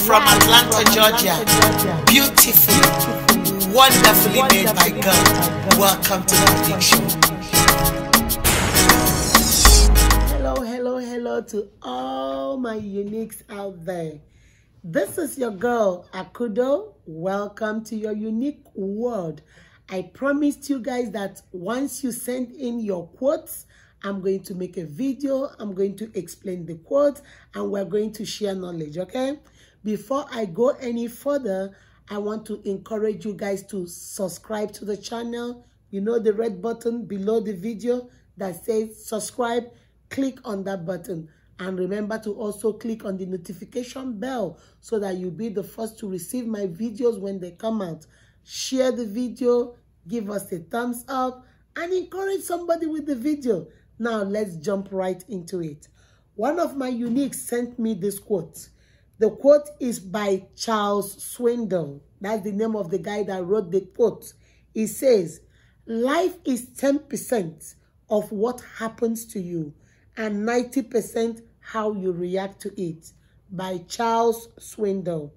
from Atlanta, Georgia. Beautiful, wonderfully made by God. Welcome to the Big Show. Hello to all my uniques out there. This is your girl, Akudo. Welcome to your unique world. I promised you guys that once you send in your quotes, I'm going to make a video. I'm going to explain the quotes and we're going to share knowledge, okay? Before I go any further, I want to encourage you guys to subscribe to the channel. You know the red button below the video that says subscribe. Click on that button. And remember to also click on the notification bell so that you'll be the first to receive my videos when they come out. Share the video, give us a thumbs up, and encourage somebody with the video. Now, let's jump right into it. One of my uniques sent me this quote. The quote is by Charles Swindoll. That's the name of the guy that wrote the quote. He says, life is 10% of what happens to you and 90% how you react to it. By Charles Swindoll.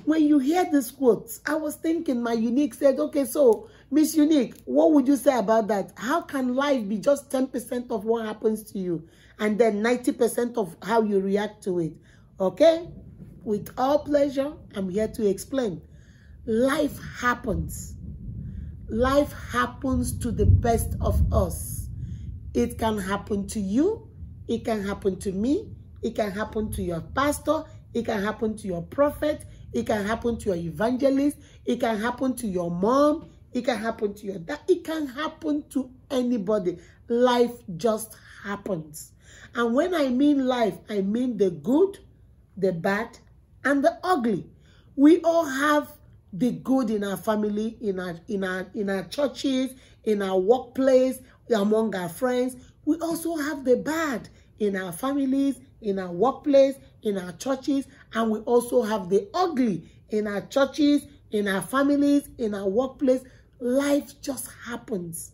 When you hear this quote, I was thinking, my unique said, okay, so Miss Unique, what would you say about that? How can life be just 10% of what happens to you and then 90% of how you react to it? Okay? With all pleasure, I'm here to explain. Life happens. Life happens to the best of us. It can happen to you. It can happen to me. It can happen to your pastor. It can happen to your prophet. It can happen to your evangelist. It can happen to your mom. It can happen to your dad. It can happen to anybody. Life just happens. And when I mean life, I mean the good, the bad, and the ugly. We all have the good in our family, in our churches, in our workplace, among our friends. We also have the bad in our families, in our workplace, in our churches, and we also have the ugly in our churches, in our families, in our workplace. Life just happens.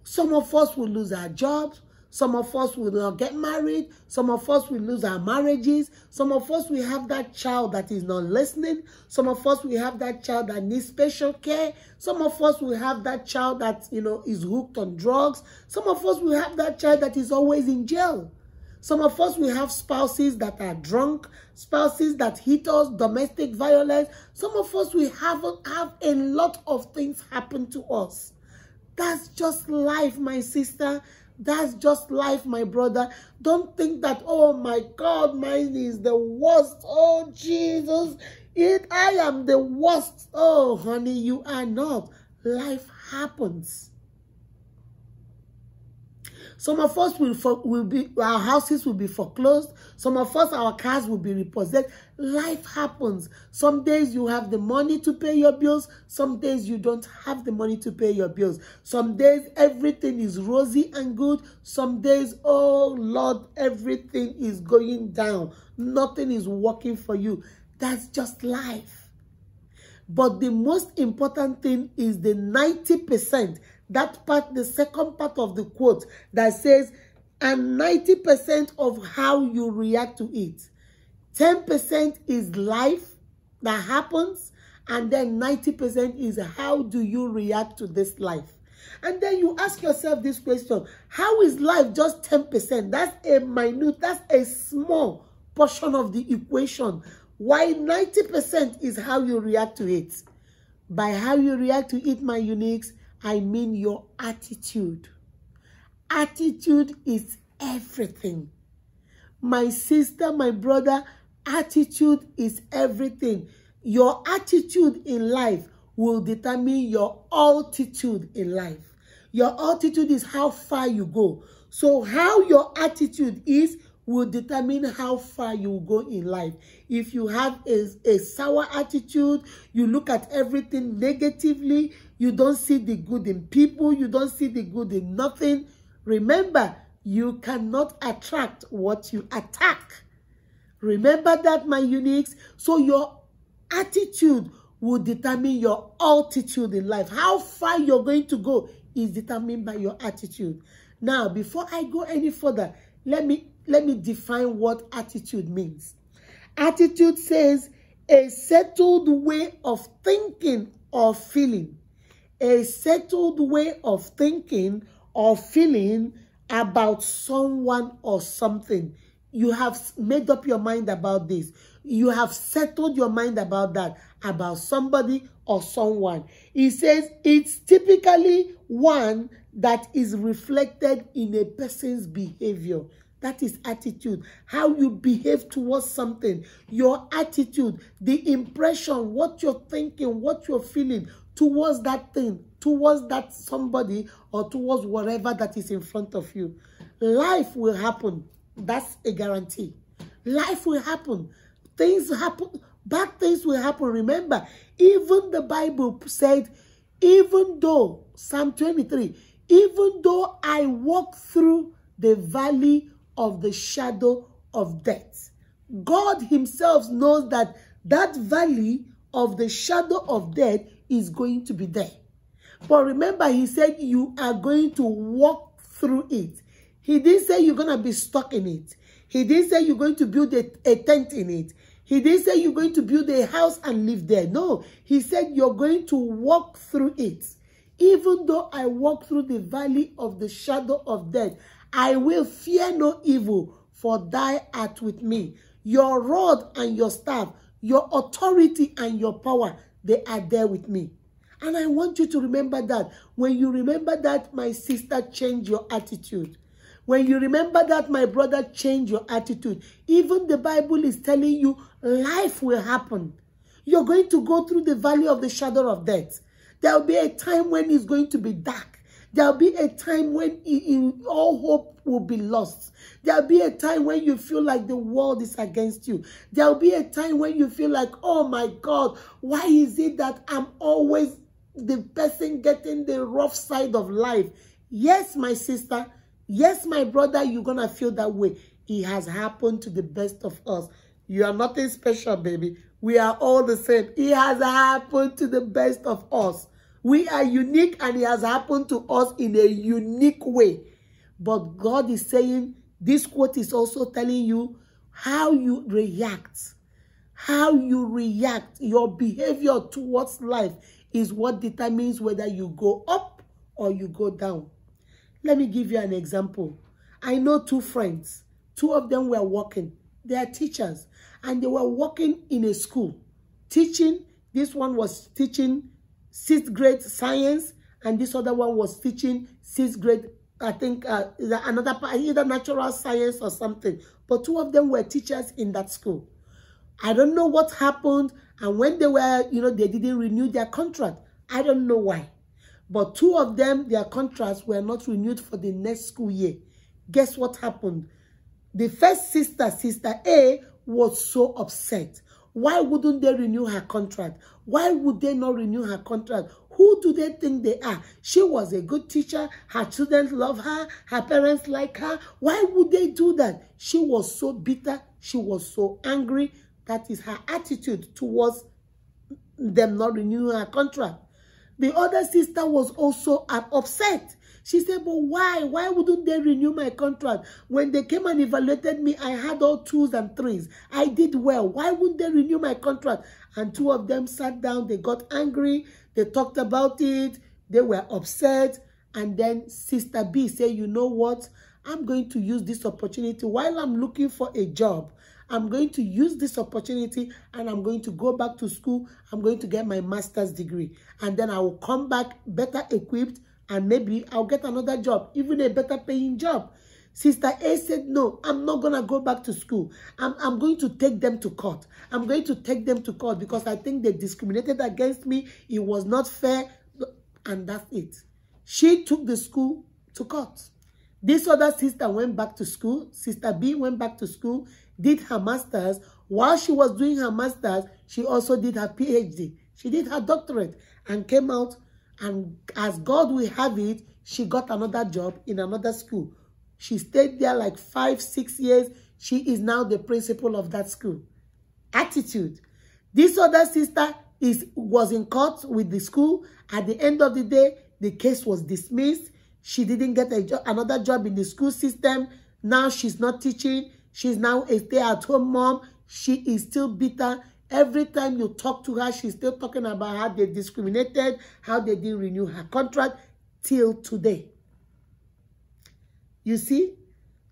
Some of us will lose our jobs. Some of us will not get married. Some of us will lose our marriages. Some of us will have that child that is not listening. Some of us will have that child that needs special care. Some of us will have that child that, is hooked on drugs. Some of us will have that child that is always in jail. Some of us will have spouses that are drunk, spouses that hit us, domestic violence. Some of us will have a lot of things happen to us. That's just life, my sister. That's just life, my brother. Don't think that, oh my God, mine is the worst. Oh, Jesus, I am the worst. Oh, honey, you are not. Life happens. Some of us our houses will be foreclosed. Some of us, our cars will be repossessed. Life happens. Some days you have the money to pay your bills. Some days you don't have the money to pay your bills. Some days everything is rosy and good. Some days, oh Lord, everything is going down. Nothing is working for you. That's just life. But the most important thing is the 90%. That part, the second part of the quote that says, and 90% of how you react to it. 10% is life that happens, and then 90% is how do you react to this life. And then you ask yourself this question, how is life just 10%? That's a small portion of the equation. Why 90% is how you react to it. By how you react to it, my uniques, I mean your attitude. Attitude is everything. My sister, my brother, attitude is everything. Your attitude in life will determine your altitude in life. Your altitude is how far you go. So how your attitude is will determine how far you will go in life. If you have a sour attitude, you look at everything negatively, you don't see the good in people, you don't see the good in nothing. Remember, you cannot attract what you attack. Remember that, my uniques. So your attitude will determine your altitude in life. How far you're going to go is determined by your attitude. Now, before I go any further, let me define what attitude means. Attitude says a settled way of thinking or feeling. A settled way of thinking or feeling about someone or something. You have made up your mind about this. You have settled your mind about that, about somebody or someone. He says it's typically one that is reflected in a person's behavior. That is attitude. How you behave towards something. Your attitude, the impression, what you're thinking, what you're feeling towards that thing, towards that somebody, or towards whatever that is in front of you. Life will happen. That's a guarantee. Life will happen. Things happen. Bad things will happen. Remember, even the Bible said, even though, Psalm 23, even though I walk through the valley of the shadow of death, God himself knows that that valley of the shadow of death is going to be there. But remember, he said you are going to walk through it. He didn't say you're going to be stuck in it. He didn't say you're going to build a tent in it. He didn't say you're going to build a house and live there. No, he said you're going to walk through it. Even though I walk through the valley of the shadow of death, I will fear no evil, for thou art with me. Your rod and your staff, your authority and your power, they are there with me. And I want you to remember that. When you remember that, my sister, change your attitude. When you remember that, my brother, change your attitude. Even the Bible is telling you life will happen. You're going to go through the valley of the shadow of death. There will be a time when it's going to be dark. There will be a time when all hope will be lost. There will be a time when you feel like the world is against you. There will be a time when you feel like, oh my God, why is it that I'm always the person getting the rough side of life? Yes, my sister. Yes, my brother, you're going to feel that way. It has happened to the best of us. You are nothing special, baby. We are all the same. It has happened to the best of us. We are unique, and it has happened to us in a unique way. But God is saying, this quote is also telling you how you react. How you react, your behavior towards life is what determines whether you go up or you go down. Let me give you an example. I know two friends. Two of them were working. They are teachers, and they were working in a school, teaching. This one was teaching 6th grade science, and this other one was teaching 6th grade, I think, another part, either natural science or something. But two of them were teachers in that school. I don't know what happened, and when they were, they didn't renew their contract. I don't know why. But two of them, their contracts were not renewed for the next school year. Guess what happened? The first sister, Sister A, was so upset. Why wouldn't they renew her contract? Why would they not renew her contract? Who do they think they are? She was a good teacher. Her students love her. Her parents like her. Why would they do that? She was so bitter. She was so angry. That is her attitude towards them not renewing her contract. The other sister was also upset. She said, but why? Why wouldn't they renew my contract? When they came and evaluated me, I had all 2s and 3s. I did well. Why wouldn't they renew my contract? And two of them sat down. They got angry. They talked about it. They were upset. And then Sister B said, you know what? I'm going to use this opportunity while I'm looking for a job. I'm going to use this opportunity, and I'm going to go back to school. I'm going to get my master's degree. And then I will come back better equipped, and maybe I'll get another job, even a better paying job. Sister A said, no, I'm not going to go back to school. I'm going to take them to court. I'm going to take them to court because I think they discriminated against me. It was not fair. And that's it. She took the school to court. This other sister went back to school. Sister B went back to school, did her master's. While she was doing her master's, she also did her PhD. She did her doctorate and came out, and as God will have it, she got another job in another school. She stayed there like 5-6 years. She is now the principal of that school. Attitude. This other sister was in court with the school. At the end of the day, the case was dismissed. She didn't get another job in the school system. Now she's not teaching. She's now a stay-at-home mom. she is still bitter. Every time you talk to her, she's still talking about how they discriminated, how they didn't renew her contract till today. You see?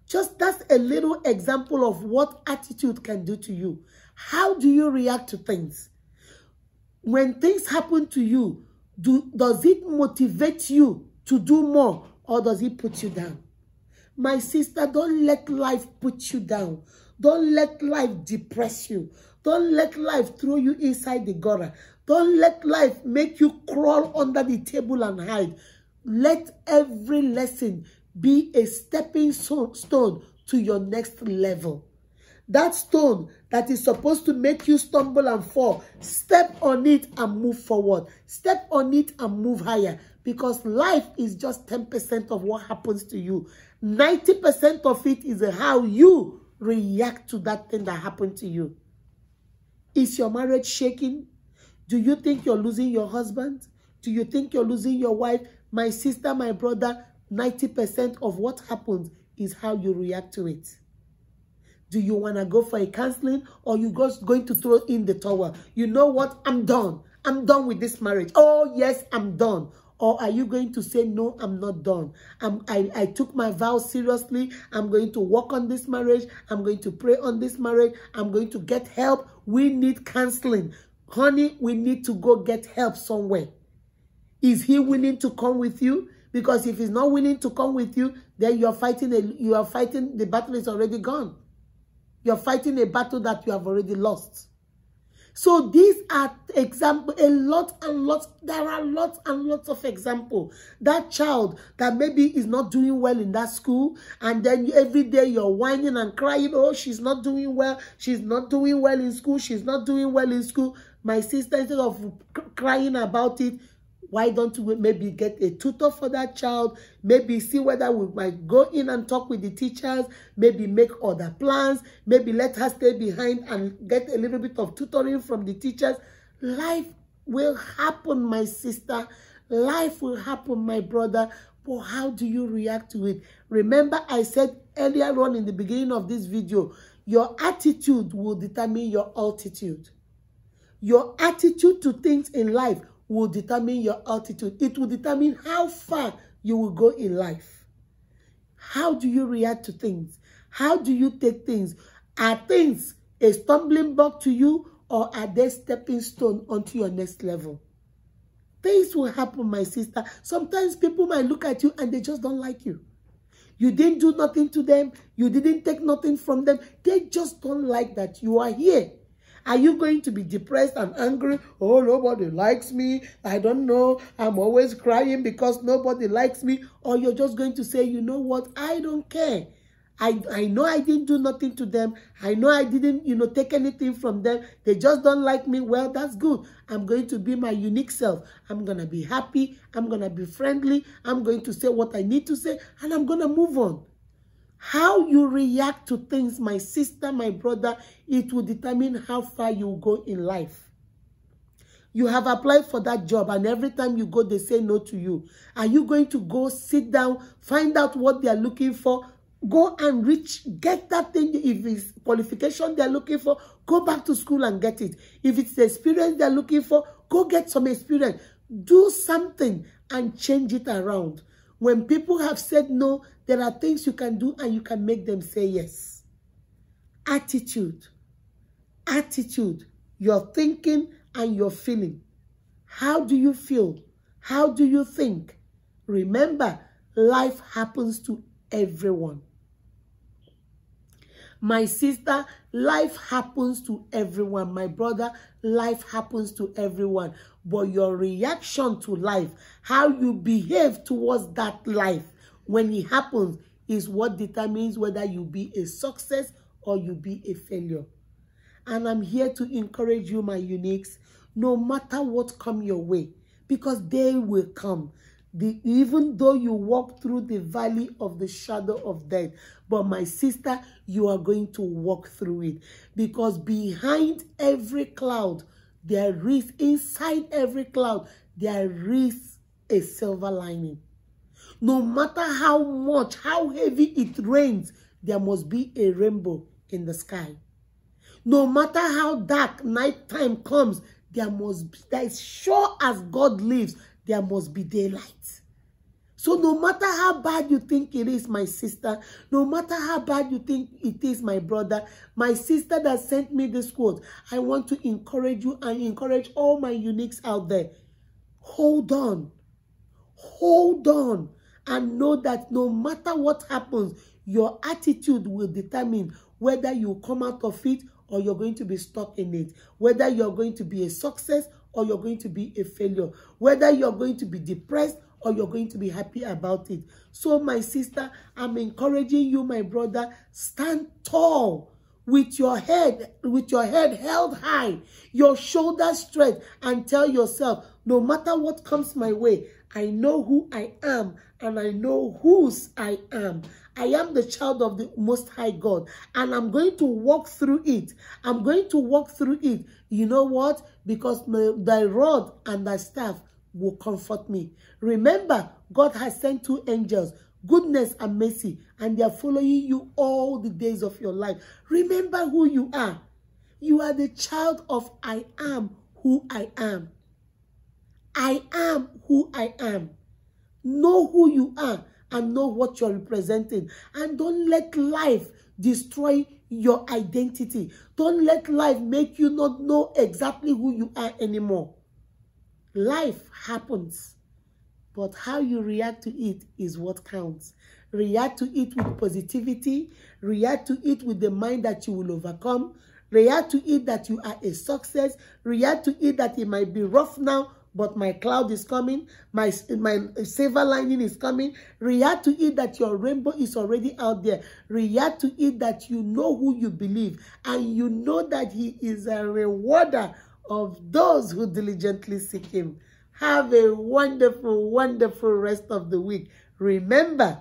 Just that's a little example of what attitude can do to you. How do you react to things? When things happen to you, does it motivate you to do more, or does it put you down? My sister, don't let life put you down. Don't let life depress you. Don't let life throw you inside the gutter. Don't let life make you crawl under the table and hide. Let every lesson be a stepping stone to your next level. That stone that is supposed to make you stumble and fall, step on it and move forward. Step on it and move higher, because life is just 10% of what happens to you. 90% of it is how you react to that thing that happened to you. Is your marriage shaking? Do you think you're losing your husband? Do you think you're losing your wife? My sister, my brother, 90% of what happens is how you react to it. Do you want to go for a counseling, or you just going to throw in the towel? You know what? I'm done. I'm done with this marriage. Oh, yes, I'm done. Or are you going to say, no, I'm not done. I took my vows seriously. I'm going to work on this marriage. I'm going to pray on this marriage. I'm going to get help. We need counseling. Honey, we need to go get help somewhere. Is he willing to come with you? Because if he's not willing to come with you, then you are fighting the battle is already gone. You're fighting a battle that you have already lost. So these are examples, there are lots and lots of examples. That child that maybe is not doing well in that school, and then every day you're whining and crying, oh, she's not doing well, she's not doing well in school, she's not doing well in school. My sister, instead of crying about it, why don't we maybe get a tutor for that child? Maybe see whether we might go in and talk with the teachers, maybe make other plans, maybe let her stay behind and get a little bit of tutoring from the teachers. Life will happen, my sister. Life will happen, my brother. But how do you react to it? Remember, I said earlier on in the beginning of this video, your attitude will determine your altitude. Your attitude to things in life will determine your altitude. It will determine how far you will go in life. How do you react to things? How do you take things? Are things a stumbling block to you, or are they stepping stone onto your next level? Things will happen, my sister. Sometimes people might look at you and they just don't like you. You didn't do nothing to them. You didn't take nothing from them. They just don't like that you are here. Are you going to be depressed and angry? Oh, nobody likes me. I don't know. I'm always crying because nobody likes me. Or you're just going to say, you know what? I don't care. I know I didn't do nothing to them. I know I didn't, take anything from them. They just don't like me. Well, that's good. I'm going to be my unique self. I'm going to be happy. I'm going to be friendly. I'm going to say what I need to say. And I'm going to move on. How you react to things, my sister, my brother, it will determine how far you go in life. You have applied for that job, and every time you go, they say no to you. Are you going to go sit down, find out what they are looking for, go and get that thing? If it's qualification they're looking for, go back to school and get it. If it's the experience they're looking for, go get some experience. Do something and change it around. When people have said no, there are things you can do and you can make them say yes. Attitude. Attitude. Your thinking and your feeling. How do you feel? How do you think? Remember, life happens to everyone. My sister, life happens to everyone. My brother, life happens to everyone. But your reaction to life, how you behave towards that life when it happens, is what determines whether you be a success or you be a failure. And I'm here to encourage you, my uniques, no matter what come your way, because they will come. Even though you walk through the valley of the shadow of death, but my sister, you are going to walk through it, because behind every cloud, there is, inside every cloud, there is a silver lining. No matter how much, how heavy it rains, there must be a rainbow in the sky. No matter how dark nighttime comes, there must be, as sure as God lives, there must be daylight. So no matter how bad you think it is, my sister, no matter how bad you think it is, my brother, my sister that sent me this quote, I want to encourage you and encourage all my uniques out there. Hold on. Hold on. And know that no matter what happens, your attitude will determine whether you come out of it or you're going to be stuck in it. Whether you're going to be a success or you're going to be a failure. Whether you're going to be depressed or you're going to be happy about it. So, my sister, I'm encouraging you, my brother, stand tall with your head held high, your shoulders straight, and tell yourself, no matter what comes my way, I know who I am and I know whose I am. I am the child of the Most High God, and I'm going to walk through it. I'm going to walk through it. You know what? Because thy rod and thy staff will comfort me. Remember, God has sent 2 angels, goodness and mercy, and they are following you all the days of your life. Remember who you are. You are the child of I am who I am. I am who I am. Know who you are and know what you're representing. And don't let life destroy your identity. Don't let life make you not know exactly who you are anymore. Life happens, but how you react to it is what counts. React to it with positivity. React to it with the mind that you will overcome. React to it that you are a success. React to it that it might be rough now, but my cloud is coming. My silver lining is coming. React to it that your rainbow is already out there. React to it that you know who you believe, and you know that he is a rewarder of those who diligently seek him. Have a wonderful, wonderful rest of the week. Remember,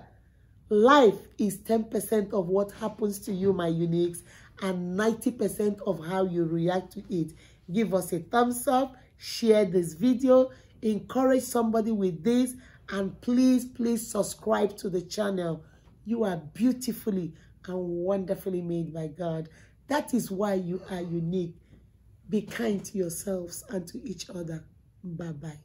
life is 10% of what happens to you, my uniques, and 90% of how you react to it. Give us a thumbs up, share this video, encourage somebody with this, and please, please subscribe to the channel. You are beautifully and wonderfully made by God. That is why you are unique. Be kind to yourselves and to each other. Bye-bye.